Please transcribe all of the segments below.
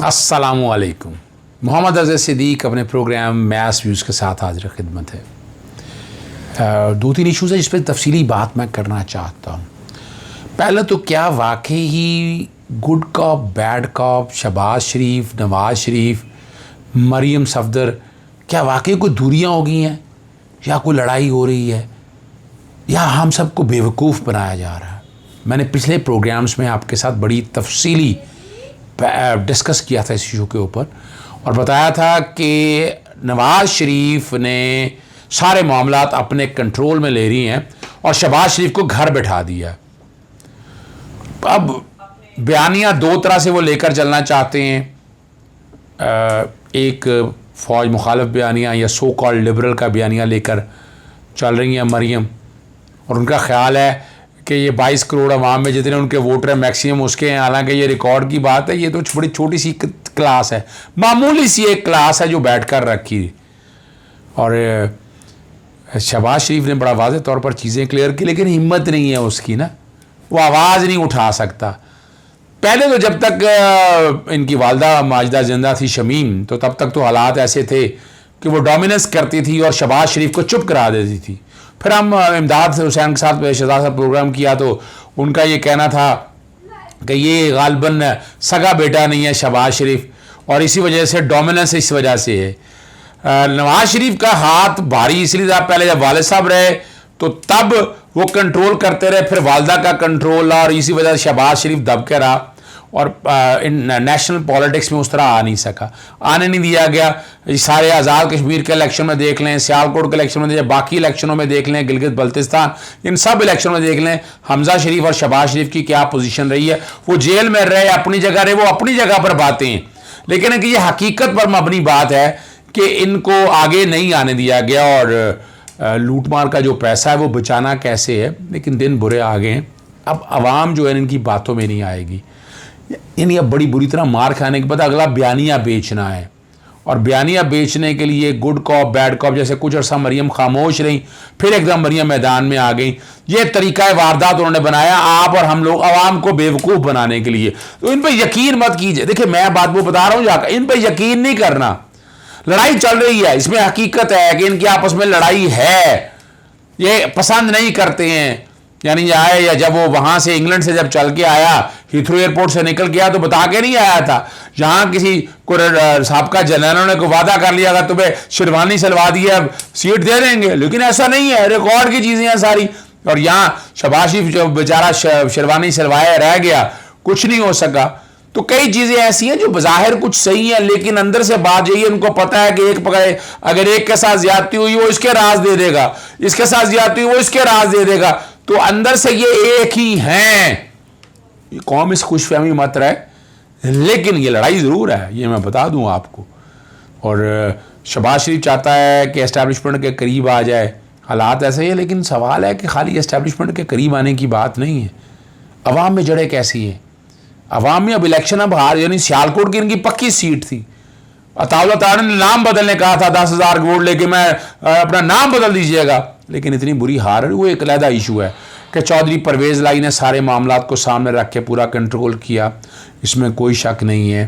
अस्सलामुअलैकुम। मोहम्मद अज़र सिद्दीक अपने programme mess views के साथ हाजिर खिदमत है। दो तीन इशूज़ है जिस पर तफसीली बात मैं करना चाहता हूँ। पहले तो क्या वाकई ही good cop bad cop Shehbaz Sharif, Nawaz Sharif, Maryam Safdar, क्या वाकई कोई दूरियाँ हो गई हैं या कोई लड़ाई हो रही है या हम सबको बेवकूफ़ बनाया जा रहा है? मैंने पिछले प्रोग्राम्स में आपके साथ बड़ी तफसीली डिस्कस किया था इस इशू के ऊपर और बताया था कि नवाज़ शरीफ ने सारे मामलात अपने कंट्रोल में ले रही हैं और शहबाज शरीफ को घर बैठा दिया। अब बयानियाँ दो तरह से वो लेकर चलना चाहते हैं। एक फ़ौज मुखालिफ बयानियाँ या सो कॉल्ड लिबरल का बयानियाँ लेकर चल रही हैं मरीम, और उनका ख्याल है कि ये 22 करोड़ अवाम में जितने उनके वोटर हैं मैक्सिमम उसके हैं। हालांकि ये रिकॉर्ड की बात है, ये तो बड़ी छोटी सी क्लास है, मामूली सी एक क्लास है जो बैठ कर रखी। और शहबाज शरीफ ने बड़ा वाज़ेह तौर पर चीज़ें क्लियर की, लेकिन हिम्मत नहीं है उसकी ना, वो आवाज़ नहीं उठा सकता। पहले तो जब तक इनकी वालदा माजिदा ज़िंदा थी शमीम, तो तब तक तो हालात ऐसे थे कि वो डोमिनेंस करती थी और शहबाज शरीफ को चुप करा देती थी। फिर हम इमदाद हुसैन के साथ शहजाद साहब प्रोग्राम किया तो उनका ये कहना था कि ये गालबन सगा बेटा नहीं है शहबाज शरीफ, और इसी वजह से डोमिनेंस इस वजह से है। नवाज शरीफ का हाथ भारी इसलिए था, पहले जब वालिद साहब रहे तो तब वो कंट्रोल करते रहे, फिर वालदा का कंट्रोल, और इसी वजह से शहबाज शरीफ दब के रहा और इन नेशनल पॉलिटिक्स में उस तरह आ नहीं सका, आने नहीं दिया गया। सारे आज़ाद कश्मीर के इलेक्शन में देख लें, सियालकोट के इलेक्शन में देख लें, बाकी इलेक्शनों में देख लें, गिलगित बल्तिस्तान, इन सब इलेक्शनों में देख लें हमजा शरीफ और शहबाज शरीफ की क्या पोजीशन रही है। वो जेल में रहे, अपनी जगह रहे, वो अपनी जगह पर बातें हैं, लेकिन ये हकीकत पर मबनी बात है कि इनको आगे नहीं आने दिया गया। और लूट मार का जो पैसा है वो बचाना कैसे है, लेकिन दिन बुरे आ गए हैं। अब आवाम जो है इनकी बातों में नहीं आएगी, यानी अब बड़ी बुरी तरह मार खाने के बाद अगला बयानियाँ बेचना है, और बयानियाँ बेचने के लिए गुड कॉप बैड कॉप, जैसे कुछ अर्सा मरीम खामोश रही, फिर एकदम मरीम मैदान में आ गई। ये तरीका वारदात उन्होंने बनाया आप और हम लोग आवाम को बेवकूफ़ बनाने के लिए। तो इन पर यकीन मत कीजिए। देखिए मैं बात वो बता रहा हूँ जाकर, इन पर यकीन नहीं करना। लड़ाई चल रही है, इसमें हकीकत है कि इनकी आपस में लड़ाई है, ये पसंद नहीं करते हैं। यानी आए या जब वो वहाँ से इंग्लैंड से जब चल के आया, हीथ्रो एयरपोर्ट से निकल गया तो बता के नहीं आया था। जहाँ किसी को साबका जनरलों ने को वादा कर लिया था तुम्हें शेरवानी सिलवा दी है, सीट दे देंगे, लेकिन ऐसा नहीं है, रिकॉर्ड की चीज़ें हैं सारी। और यहाँ शहबाज शरीफ जो बेचारा शेरवानी सिलवाया रह गया, कुछ नहीं हो सका। तो कई चीज़ें ऐसी हैं जो बज़ाहिर कुछ सही हैं, लेकिन अंदर से बात यही है, उनको पता है कि एक पकड़े, अगर एक के साथ ज्यादती हुई वो इसके राज दे देगा, इसके साथ ज्यादती हुई वो इसके राज दे देगा। तो अंदर से ये एक ही हैं। कौम इस खुशफहमी मत रहे, लेकिन ये लड़ाई ज़रूर है, ये मैं बता दूं आपको। और शहबाज शरीफ चाहता है कि एस्टैब्लिशमेंट के करीब आ जाए, हालात ऐसे ही है, लेकिन सवाल है कि खाली एस्टैब्लिशमेंट के करीब आने की बात नहीं है। अवाम में जड़ें कैसी हैं? अवाम में अब इलेक्शन अब हार, यानी सियालकोट की इनकी पक्की सीट थी, अताउल्लाह ताला ने नाम बदलने कहा था, 10,000 वोट लेके मैं अपना नाम बदल दीजिएगा, लेकिन इतनी बुरी हार है। वो एक अलहदा इशू है कि चौधरी परवेज़ लाई ने सारे मामलात को सामने रख के पूरा कंट्रोल किया, इसमें कोई शक नहीं है।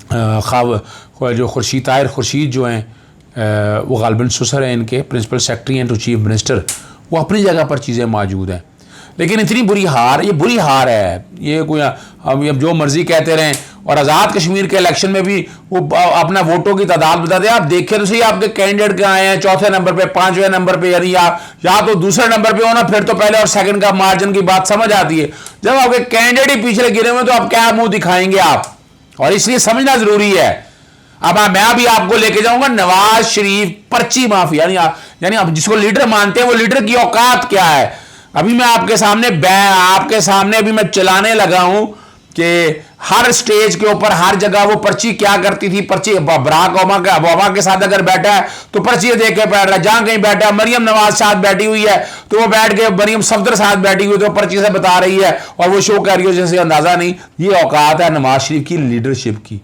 ख़ाब जो खुर्शीद ताहिर खुर्शीद जो हैं वो गालबन सुसर हैं, इनके principal secretary and to chief minister, वो अपनी जगह पर चीज़ें मौजूद हैं, लेकिन इतनी बुरी हार, ये बुरी हार है। ये कोई हम जो मर्जी कहते रहें, और आज़ाद कश्मीर के इलेक्शन में भी वो अपना वोटों की तादाद बताते हैं। आप देखें तो सही, आपके कैंडिडेट क्या आए हैं, चौथे नंबर पे, पांचवें नंबर पे, यानी या तो दूसरे नंबर पे हो ना, फिर तो पहले और सेकंड का मार्जिन की बात समझ आती है। जब आपके कैंडिडेट ही पिछले गिरे हुए तो आप क्या मुंह दिखाएंगे आप, और इसलिए समझना जरूरी है। अब मैं अभी आपको लेके जाऊंगा नवाज शरीफ पर्ची माफी, यानी आप जिसको लीडर मानते हैं वो लीडर की औकात क्या है। अभी मैं आपके सामने अभी मैं चलाने लगा हूं कि हर स्टेज के ऊपर हर जगह वो पर्ची क्या करती थी। पर्ची बराक ओबामा के साथ अगर बैठा है तो पर्ची देख के बैठ रहा है, जहां कहीं बैठा है, मरियम नवाज साथ बैठी हुई है तो वो बैठ के मरियम सफदर साथ बैठी हुई तो पर्ची से बता रही है, और वो शो कर रही है जैसे अंदाजा नहीं। ये औकात है नवाज शरीफ की लीडरशिप की,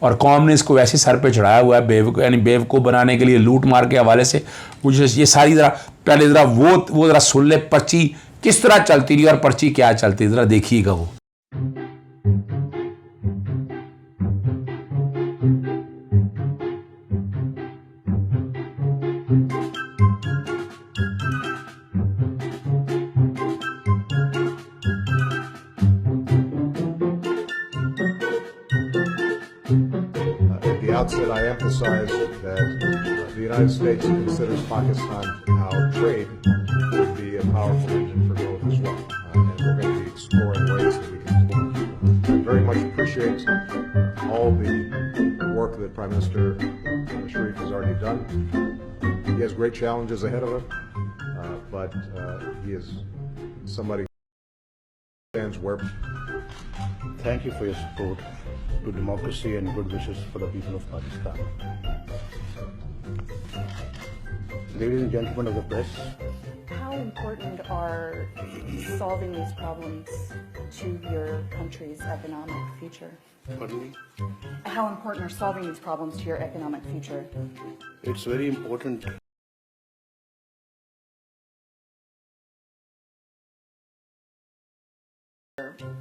और कौम ने इसको वैसे सर पे चढ़ाया हुआ है यानी बेवकूफ़ बनाने के लिए, लूट मार के हवाले से। मुझे ये सारी ज़रा पहले ज़रा वो ज़रा सुन ले, पर्ची किस तरह चलती रही और पर्ची क्या चलती, ज़रा देखिएगा वो। outset, I emphasize that the United States considers Pakistan our trade to be a powerful engine for growth as well. And we're going to be exploring ways that we can do it. I very much appreciate all the work that Prime Minister Sharif has already done. He has great challenges ahead of him, but he is somebody who stands where. Thank you for your support to democracy and good wishes for the people of Pakistan. Ladies and gentlemen of the press, how important are solving these problems to your country's economic future? pardon me, How important are solving these problems to your economic future? it's very important.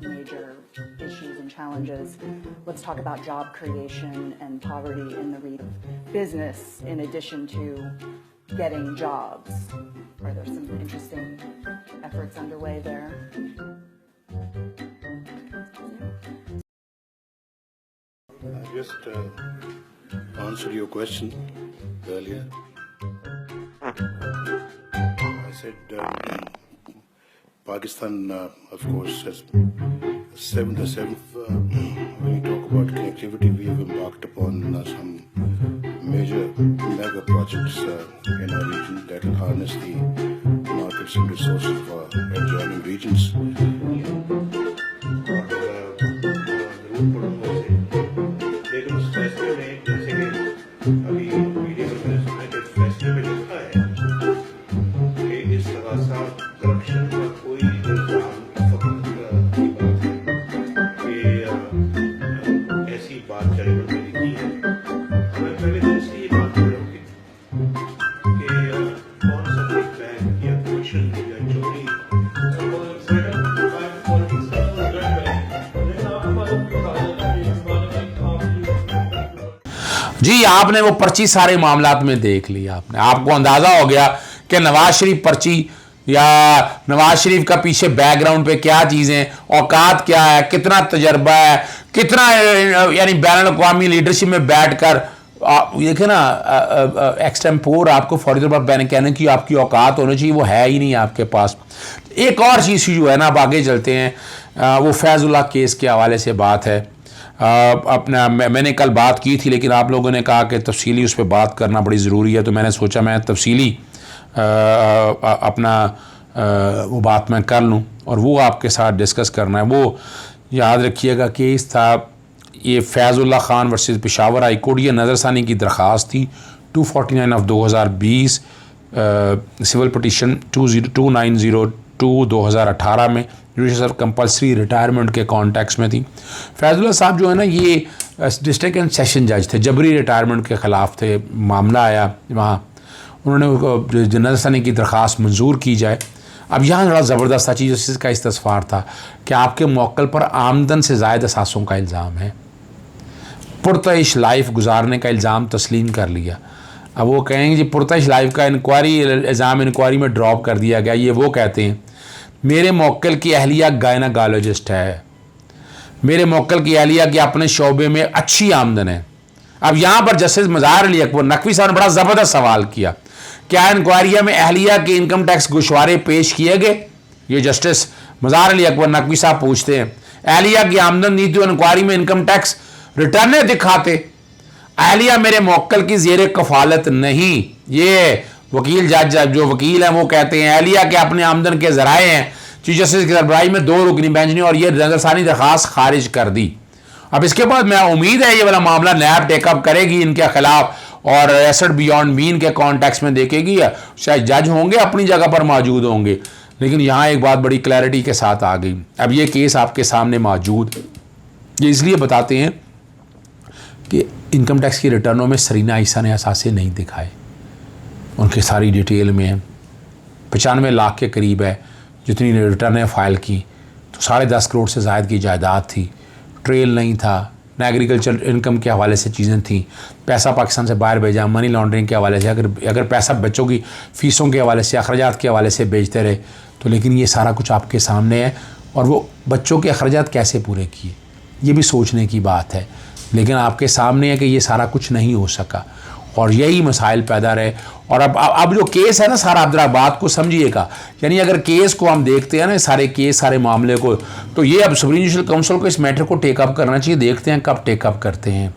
Major issues and challenges. Let's talk about job creation and poverty in the region. Business, in addition to getting jobs. Are there some interesting efforts underway there? I just answered your question earlier. I said Pakistan, of course, has the seventh. When you talk about connectivity, we have embarked upon some major mega projects in our region that will harness the markets and resources of our adjoining regions. लेकिन उस फैसले में जैसे कि अभी media में मैंने सुना कि फैसले में लिखा है कि इस तरह सा करप्शन का कोई इल्जाम फकत की बात है कि ऐसी बात जजमेंट में लिखी है। मैं पहले दिन से ये बात कर रहा हूँ कि कौन सा कोई बैंक या कमीशन या चोरी जी आपने वो पर्ची सारे मामलात में देख लिया, आपको अंदाजा हो गया कि नवाज शरीफ पर्ची या नवाज शरीफ का पीछे बैकग्राउंड पे क्या चीजें, औकात क्या है, कितना तजर्बा है, कितना यानी बैनुल अक़वामी लीडरशिप में बैठकर देखे ना एक्सटेम्पोर आपको फौरी तौर पर कहने की आपकी औकात होनी चाहिए, वो है ही नहीं आपके पास। एक और चीज़ जो है ना, अब आगे चलते हैं, वो फैज़ुल्लाह केस के हवाले से बात है। अपना मैंने कल बात की थी, लेकिन आप लोगों ने कहा कि तफसीली उस पर बात करना बड़ी ज़रूरी है, तो मैंने सोचा मैं तफसीली अपना वो बात मैं कर लूँ और वो आपके साथ डिस्कस करना है। वो याद रखिएगा केस था ये Faizullah Khan versus Peshawar high court. ये नज़रसानी की दरख्वास्त थी 249 ऑफ 2020 सिविल पटिशन 29002 2018 में जुडिशल कंपल्सरी रिटायरमेंट के कॉन्टेक्स्ट में थी। फैज़ुल्लाह साहब जो है ना, ये डिस्ट्रिक्ट एंड सेशन जज थे, जबरी रिटायरमेंट के ख़िलाफ़ थे। मामला आया वहाँ, उन्होंने नज़रसानी की दरख्वास्त मंजूर की जाए। अब यहाँ बड़ा ज़बरदस्त चीज़ जिसका इस्तफ़ार था कि आपके मौक्कल पर आमदन से ज़ायद असासों का इल्ज़ाम है, पुरतइश लाइफ गुजारने का इल्ज़ाम तस्लीम कर लिया। अब वो कहेंगे जी पुरतइश लाइफ का इल्ज़ाम इंक्वायरी में ड्रॉप कर दिया गया। ये वो कहते हैं मेरे मौक्कल की अहलिया गायनाकोलॉजिस्ट है, मेरे मौक्कल की अहलिया के अपने शोबे में अच्छी आमदन है। अब यहाँ पर जस्टिस मज़ाहिर अली अकबर नकवी साहब ने बड़ा ज़बरदस्त सवाल किया, क्या इंक्वायरिया में अहलिया के इनकम टैक्स गुशवारे पेश किए गए? ये जस्टिस मज़ाहिर अली अकबर नकवी साहब पूछते हैं। अहलिया की आमदन नहीं तो इंक्वायरी में इनकम टैक्स रिटर्न दिखाते। अहलिया मेरे मौक्कल की ज़ेर कफ़ालत नहीं। ये वकील जज जो वकील हैं वो कहते हैं अहलिया के अपने आमदन के ज़राए हैं। चीफ जस्टिस की सरबराही में 2 रुकनी बेंच ने और ये नज़रसानी दरख्वास्त खारिज कर दी। अब इसके बाद मैं उम्मीद है ये वाला मामला नैब टेकअप करेगी इनके खिलाफ और एसेट बियॉन्ड मीन के कॉन्टेक्स्ट में देखेगी। शायद जज होंगे अपनी जगह पर मौजूद होंगे, लेकिन यहाँ एक बात बड़ी क्लैरिटी के साथ आ गई। अब ये केस आपके सामने मौजूद, ये इसलिए बताते हैं कि इनकम टैक्स की रिटर्नों में सरीना ईसा ने असासे नहीं दिखाए, उनकी सारी डिटेल में है। 95 लाख के करीब है जितनी रिटर्नें फ़ाइल की, तो 10.5 करोड़ से ज़ायद की जायदाद थी, ट्रेल नहीं था, न एग्रीकल्चर इनकम के हवाले से चीज़ें थी, पैसा पाकिस्तान से बाहर भेजा, मनी लॉन्ड्रिंग के हवाले से, अगर पैसा बच्चों की फ़ीसों के हवाले से, अखराजात के हवाले से बेचते रहे, तो लेकिन ये सारा कुछ आपके सामने है। और वो बच्चों के अखराजात कैसे पूरे किए, ये भी सोचने की बात है। लेकिन आपके सामने है कि ये सारा कुछ नहीं हो सका और यही मसाइल पैदा रहे। और अब जो केस है ना सारा, आप जरा बात को समझिएगा, यानी अगर केस को हम देखते हैं ना, सारे केस सारे मामले को, तो ये अब सुप्रीम जुडिशल काउंसिल को इस मैटर को टेकअप करना चाहिए। देखते हैं कब टेकअप करते हैं।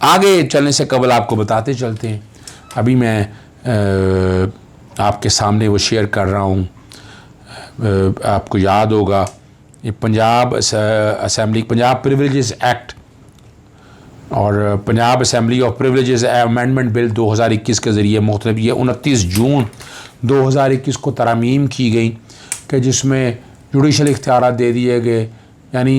आगे चलने से कबल आपको बताते चलते हैं, अभी मैं आपके सामने वो शेयर कर रहा हूँ। आपको याद होगा ये Punjab assembly, Punjab privileges act और Punjab assembly of privileges amendment bill 2021 के ज़रिए मुख्तलिफ, ये 29 जून 2021 को तरमीम की गई कि जिसमें जुडिशल इख्तियारात दे दिए गए, यानी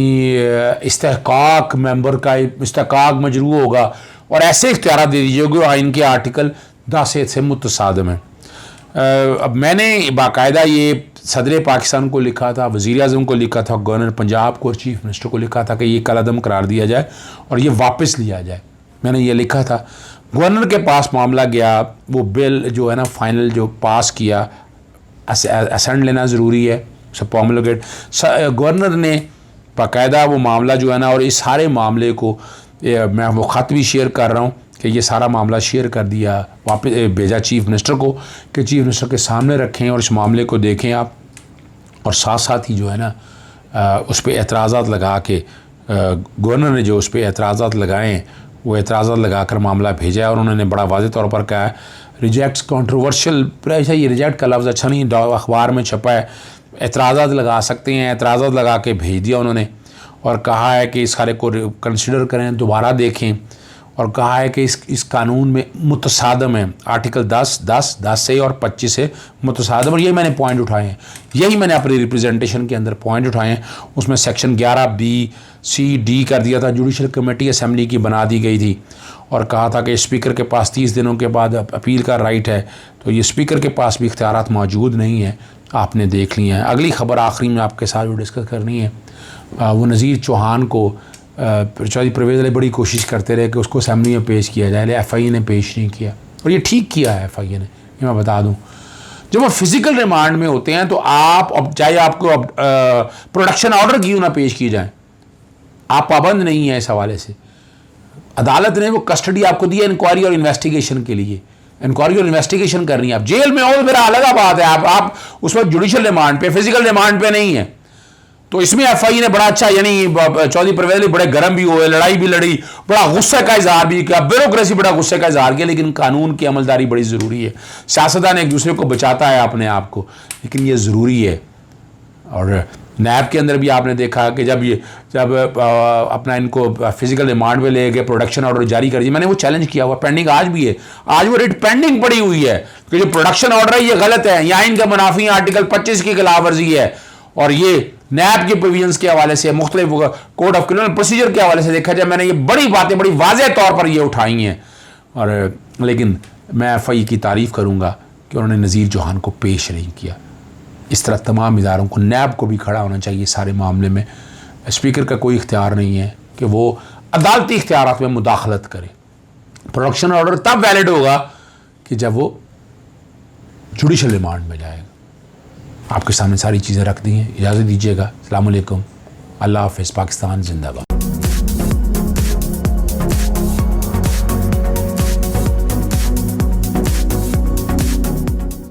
इस्तेहकाक मेंबर का इस्तेहकाक मजरू होगा और ऐसे इख्तियारात दे दीजिए जो आइन के आर्टिकल 10 से मुतसादम है। अब मैंने बाकायदा ये सदर पाकिस्तान को लिखा था, वज़ीर आज़म को लिखा था, गवर्नर पंजाब को और चीफ मिनिस्टर को लिखा था कि ये कलअदम करार दिया जाए और ये वापस लिया जाए। मैंने ये लिखा था, गवर्नर के पास मामला गया, वो बिल जो है ना फाइनल जो पास किया, असेंट लेना ज़रूरी है, सब प्रोमलगेट, गवर्नर ने बाकायदा वो मामला जो है ना, और इस सारे मामले को मैं वो ख़त भी शेयर कर रहा हूँ कि ये सारा मामला शेयर कर दिया, वापस भेजा चीफ मिनिस्टर को कि चीफ मिनिस्टर के सामने रखें और इस मामले को देखें आप, और साथ साथ ही जो है ना उस पर एतराज़ात लगा के गवर्नर ने जो उस पर एतराज़ात लगाए वो एतराज़ात लगा कर मामला भेजा है। और उन्होंने बड़ा वाज़ेह तौर पर कहा है रिजेक्ट्स कॉन्ट्रोवर्शियल, ऐसा ये रिजेक्ट का लफ्ज़ अच्छा नहीं, अखबार में छपा है, एतराज़ात लगा सकते हैं, एतराज़ात लगा के भेज दिया उन्होंने और कहा है कि इस खारे को कंसिडर करें, दोबारा देखें, और कहा है कि इस कानून में मुतसादम है, आर्टिकल 10 से और 25 से मुतसादम। और यही मैंने पॉइंट उठाए हैं, यही मैंने अपनी रिप्रेजेंटेशन के अंदर पॉइंट उठाए हैं। उसमें सेक्शन 11B-C-D कर दिया था, जुडिशल कमेटी असेंबली की बना दी गई थी और कहा था कि स्पीकर के पास 30 दिनों के बाद अपील का राइट है, तो ये स्पीकर के पास भी इख्तियारात मौजूद नहीं है, आपने देख लिए हैं। अगली खबर आखिरी में आपके साथ जो डिस्कस करनी है, वो नज़ीर चौहान को चौधरी परवेज़ अली बड़ी कोशिश करते रहे कि उसको असेंबली में पेश किया जाए, FI ने पेश नहीं किया और ये ठीक किया है FI ने। ये मैं बता दूं, जब वो फिज़िकल रिमांड में होते हैं तो आप अब चाहे आपको प्रोडक्शन ऑर्डर क्यों ना पेश की जाए, आप पाबंद नहीं है इस हवाले से। अदालत ने वो कस्टडी आपको दी है इंक्वायरी और इन्वेस्टिगेशन के लिए, इंक्वायरी और इन्वेस्टिगेशन करनी है। आप जेल में हो तो फिर अलग बात है, आप उस वक्त जुडिशल रिमांड पे, फिजिकल रिमांड पे नहीं है। तो इसमें FI ने बड़ा अच्छा, यानी चौधरी परवेज़ अली बड़े गर्म भी हुए, लड़ाई भी लड़ी, बड़ा गुस्से का इजहार भी किया, ब्यूरोक्रेसी बड़ा गुस्से का इजहार किया, लेकिन कानून की अमलदारी बड़ी ज़रूरी है। सियासतदान एक दूसरे को बचाता है अपने आप को, लेकिन ये ज़रूरी है। और नैब के अंदर भी आपने देखा कि जब अपना इनको फिजिकल रिमांड पे ले गए, प्रोडक्शन ऑर्डर जारी कर दिया, मैंने वो चैलेंज किया हुआ, पेंडिंग आज भी है, आज वो रिट पेंडिंग पड़ी हुई है कि जो प्रोडक्शन ऑर्डर है ये गलत है, यहाँ इनका मुनाफी आर्टिकल 25 की खिलाफ वर्जी है। और ये नैब के प्रोविजंस के हवाले से, मुख्तलिफ कोड ऑफ क्रिमिनल प्रोसीजर के हवाले से देखा जाए, मैंने ये बड़ी बातें बड़ी वाज़ेह तौर पर ये उठाई हैं। और लेकिन मैं FI की तारीफ़ करूँगा कि उन्होंने नज़ीर चौहान को पेश नहीं किया। इस तरह तमाम इदारों को, नैब को भी खड़ा होना चाहिए सारे मामले में। स्पीकर का कोई इख्तियार नहीं है कि वो अदालती इख्तियारात में मुदाखलत करे। प्रोडक्शन ऑर्डर तब वैलिड होगा कि जब वो जुडिशल रिमांड में जाएगा। आपके सामने सारी चीज़ें रख दी हैं, इजाज़त दीजिएगा। अस्सलाम वालेकुम, अल्लाह हाफ़िज़, पाकिस्तान जिंदाबाद।